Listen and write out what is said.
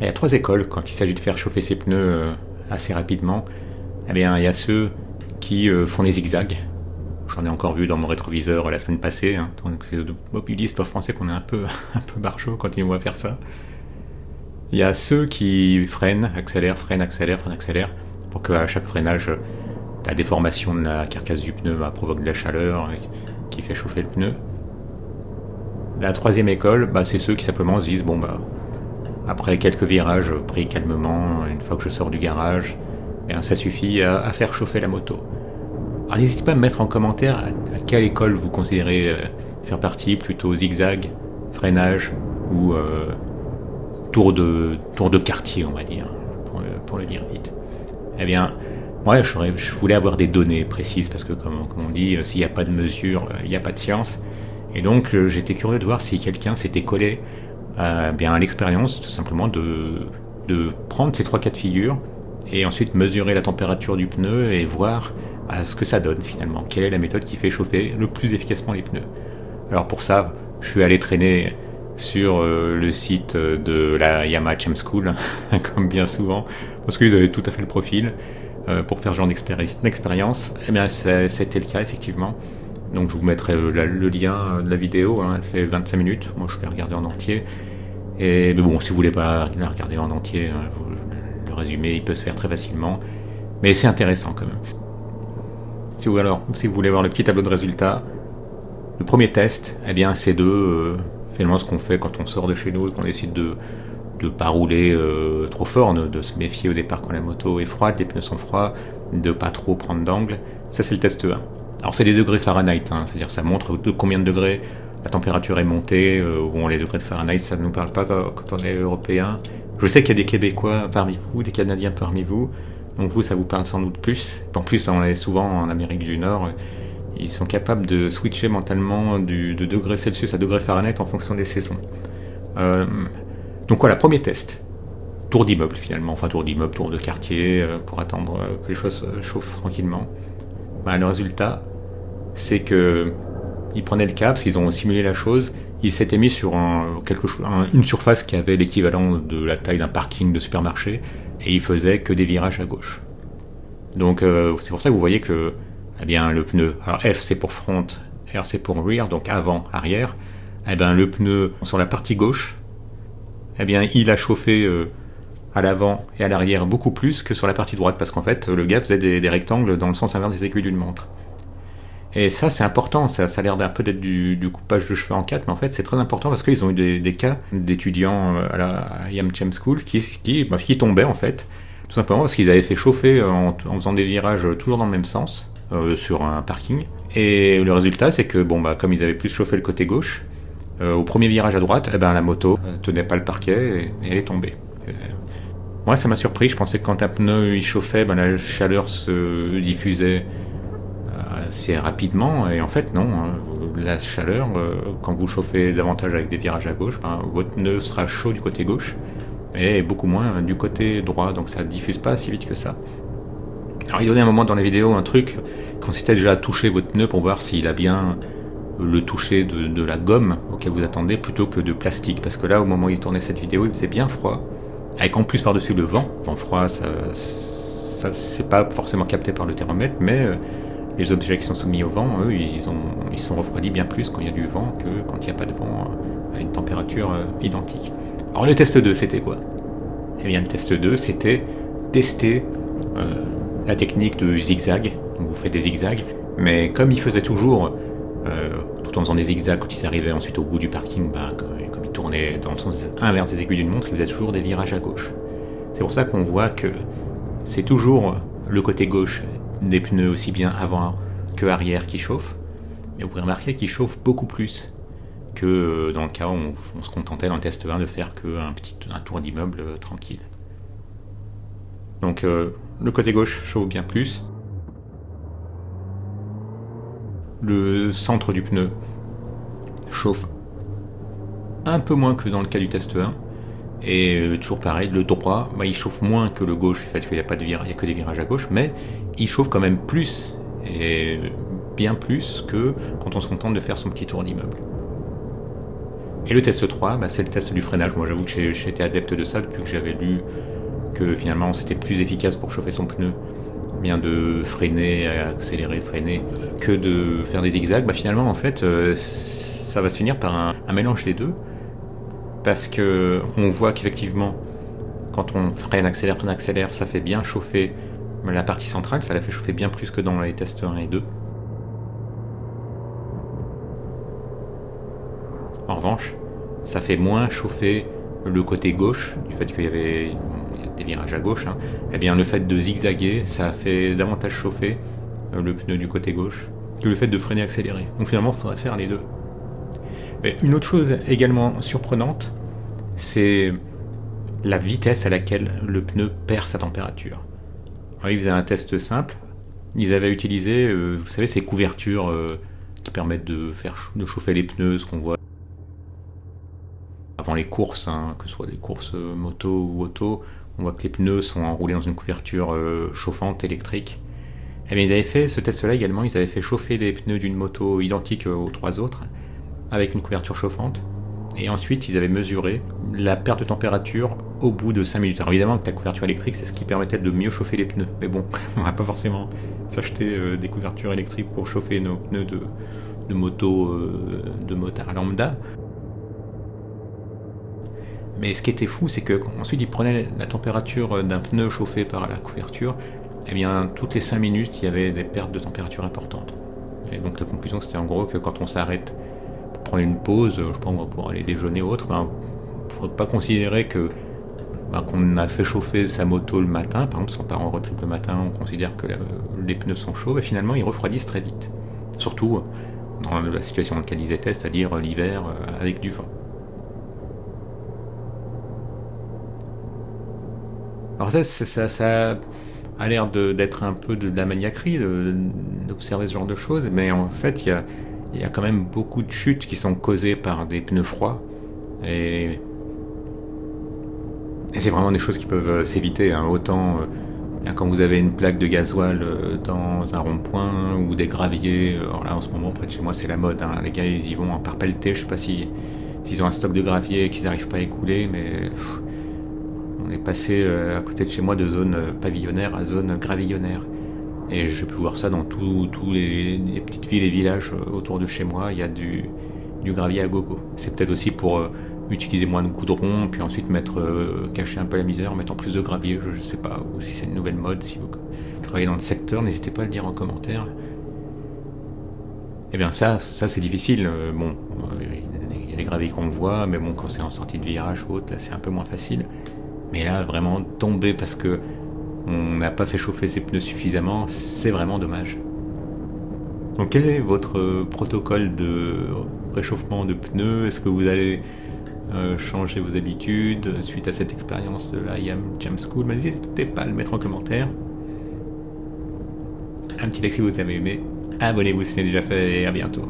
Il y a 3 écoles quand il s'agit de faire chauffer ses pneus assez rapidement. Eh bien, il y a ceux qui font des zigzags. J'en ai encore vu dans mon rétroviseur la semaine passée. Donc, les automobilistes peuvent penser qu'on est un peu barjot quand ils me voient faire ça. Il y a ceux qui freinent, accélèrent, freinent, accélèrent, freinent, accélèrent, pour qu'à chaque freinage, la déformation de la carcasse du pneu provoque de la chaleur qui fait chauffer le pneu. La 3e école, c'est ceux qui simplement se disent après quelques virages pris calmement, une fois que je sors du garage, ça suffit à faire chauffer la moto. Alors n'hésitez pas à me mettre en commentaire à quelle école vous considérez faire partie, plutôt zigzag, freinage ou tour de quartier, on va dire, pour le dire vite. Eh bien, moi je voulais avoir des données précises parce que comme on dit, s'il n'y a pas de mesure, il n'y a pas de science. Et donc j'étais curieux de voir si quelqu'un s'était collé à l'expérience tout simplement de prendre ces 3 cas de figure et ensuite mesurer la température du pneu et voir ce que ça donne finalement. Quelle est la méthode qui fait chauffer le plus efficacement les pneus. Alors pour ça, je suis allé traîner sur le site de la Yamaha Champ School, comme bien souvent, parce qu'ils avaient tout à fait le profil pour faire ce genre d'expérience. Eh bien c'était le cas effectivement. Donc je vous mettrai le lien de la vidéo, elle fait 25 minutes, moi je l'ai regardée en entier. Mais bon, si vous voulez pas la regarder en entier, le résumé il peut se faire très facilement, mais c'est intéressant quand même. Si vous voulez voir le petit tableau de résultats, le premier test, c'est finalement ce qu'on fait quand on sort de chez nous et qu'on décide de pas rouler trop fort, de se méfier au départ quand la moto est froide, les pneus sont froids, de pas trop prendre d'angle. Ça c'est le test 1. Alors c'est des degrés Fahrenheit, c'est-à-dire ça montre de combien de degrés la température est montée. Les degrés de Fahrenheit, ça ne nous parle pas quand on est européen. Je sais qu'il y a des Québécois parmi vous, des Canadiens parmi vous, donc vous, ça vous parle sans doute plus. En plus, on est souvent en Amérique du Nord, ils sont capables de switcher mentalement de degrés Celsius à degrés Fahrenheit en fonction des saisons. Donc voilà, premier test. Tour d'immeuble finalement, tour de quartier, pour attendre que les choses chauffent tranquillement. Le résultat, c'est que ils prenaient le cas, parce qu'ils ont simulé la chose, ils s'étaient mis sur une surface qui avait l'équivalent de la taille d'un parking de supermarché, et ils faisaient que des virages à gauche. Donc c'est pour ça que vous voyez que le pneu, alors F c'est pour front, R c'est pour rear, donc avant, arrière, le pneu sur la partie gauche, il a chauffé à l'avant et à l'arrière beaucoup plus que sur la partie droite, parce qu'en fait le gars faisait des rectangles dans le sens inverse des aiguilles d'une montre. Et ça c'est important, ça a l'air d'un peu d'être du coupage de cheveux en 4, mais en fait c'est très important parce qu'ils ont eu des cas d'étudiants à la Yamaha Champ School qui tombaient en fait, tout simplement parce qu'ils avaient fait chauffer en faisant des virages toujours dans le même sens sur un parking. Et le résultat c'est que comme ils avaient plus chauffé le côté gauche, au premier virage à droite, la moto tenait pas le parquet et elle est tombée. Moi ça m'a surpris, je pensais que quand un pneu il chauffait, la chaleur se diffusait assez rapidement, et en fait non, la chaleur, quand vous chauffez davantage avec des virages à gauche, votre pneu sera chaud du côté gauche et beaucoup moins du côté droit, donc ça ne diffuse pas si vite que ça. Alors il donnait un moment dans la vidéo un truc qui consistait déjà à toucher votre pneu pour voir s'il a bien le toucher de la gomme auquel vous attendez plutôt que de plastique, parce que là au moment où il tournait cette vidéo il faisait bien froid, avec en plus par-dessus le vent froid, ça c'est pas forcément capté par le thermomètre, mais les objets qui sont soumis au vent, eux, ils sont refroidis bien plus quand il y a du vent que quand il n'y a pas de vent à une température identique. Alors le test 2, c'était quoi ? Le test 2, c'était tester la technique de zigzag. Donc vous faites des zigzags, mais comme ils faisaient toujours, tout en faisant des zigzags, quand ils arrivaient ensuite au bout du parking, comme ils tournaient dans le sens inverse des aiguilles d'une montre, ils faisaient toujours des virages à gauche. C'est pour ça qu'on voit que c'est toujours le côté gauche des pneus aussi bien avant que arrière qui chauffe, mais vous pouvez remarquer qu'ils chauffent beaucoup plus que dans le cas où on se contentait dans le test 1 de faire un tour d'immeuble tranquille. Donc le côté gauche chauffe bien plus, le centre du pneu chauffe un peu moins que dans le cas du test 1, et toujours pareil, le droit, il chauffe moins que le gauche, du fait qu'il n'y a pas de virage, il n'y a que des virages à gauche, mais il chauffe quand même plus, et bien plus que quand on se contente de faire son petit tour d'immeuble. Et le test 3, c'est le test du freinage. Moi j'avoue que j'étais adepte de ça depuis que j'avais lu que finalement c'était plus efficace pour chauffer son pneu bien de freiner, accélérer, freiner, que de faire des zigzags. Finalement en fait ça va se finir par un mélange des deux, parce que on voit qu'effectivement quand on freine, accélère, ça fait bien chauffer la partie centrale, ça la fait chauffer bien plus que dans les tests 1 et 2. En revanche, ça fait moins chauffer le côté gauche, du fait qu'il y avait des virages à gauche. Eh bien, le fait de zigzaguer, ça fait davantage chauffer le pneu du côté gauche que le fait de freiner, accélérer. Donc finalement, il faudrait faire les deux. Mais une autre chose également surprenante, c'est la vitesse à laquelle le pneu perd sa température. Alors, ils faisaient un test simple. Ils avaient utilisé, vous savez, ces couvertures qui permettent de chauffer les pneus, ce qu'on voit avant les courses, que ce soit des courses moto ou auto. On voit que les pneus sont enroulés dans une couverture chauffante électrique. Et bien, ils avaient fait ce test-là également. Ils avaient fait chauffer les pneus d'une moto identique aux 3 autres avec une couverture chauffante. Et ensuite, ils avaient mesuré la perte de température au bout de 5 minutes. Alors évidemment que la couverture électrique, c'est ce qui permettait de mieux chauffer les pneus. Mais bon, on va pas forcément s'acheter des couvertures électriques pour chauffer nos pneus de moto, de motard lambda. Mais ce qui était fou, c'est qu'ensuite ils prenaient la température d'un pneu chauffé par la couverture. Et bien, toutes les 5 minutes, il y avait des pertes de température importantes. Et donc la conclusion, c'était en gros que quand on s'arrête pour prendre une pause, je pense pour aller déjeuner ou autre, il ne faut pas considérer qu'on a fait chauffer sa moto le matin. Par exemple, si on part en road trip le matin, on considère que les pneus sont chauds, et finalement ils refroidissent très vite. Surtout dans la situation dans laquelle ils étaient, c'est-à-dire l'hiver avec du vent. Alors ça a l'air d'être un peu de la maniaquerie d'observer ce genre de choses, mais en fait il y a quand même beaucoup de chutes qui sont causées par des pneus froids, et c'est vraiment des choses qui peuvent s'éviter. Autant quand vous avez une plaque de gasoil dans un rond-point ou des graviers. Alors là en ce moment près de chez moi c'est la mode, les gars ils y vont par pelleté. Je sais pas s'ils ont un stock de gravier et qu'ils n'arrivent pas à écouler, mais on est passé à côté de chez moi de zone pavillonnaire à zone gravillonnaire. Et je peux voir ça dans tous les petites villes et villages autour de chez moi. Il y a du gravier à gogo. C'est peut-être aussi pour utiliser moins de goudron, puis ensuite cacher un peu la misère, mettre en plus de gravier. Je sais pas, ou si c'est une nouvelle mode. Si vous travaillez dans le secteur, n'hésitez pas à le dire en commentaire. Eh bien ça c'est difficile. Il y a les graviers qu'on voit, mais bon, quand c'est en sortie de virage ou autre, là c'est un peu moins facile. Mais là, vraiment, tomber parce que on n'a pas fait chauffer ses pneus suffisamment, c'est vraiment dommage. Donc quel est votre protocole de réchauffement de pneus ? Est-ce que vous allez changer vos habitudes suite à cette expérience de la IAM Jam School ? N'hésitez pas à le mettre en commentaire. Un petit like si vous avez aimé. Abonnez-vous si ce n'est déjà fait et à bientôt.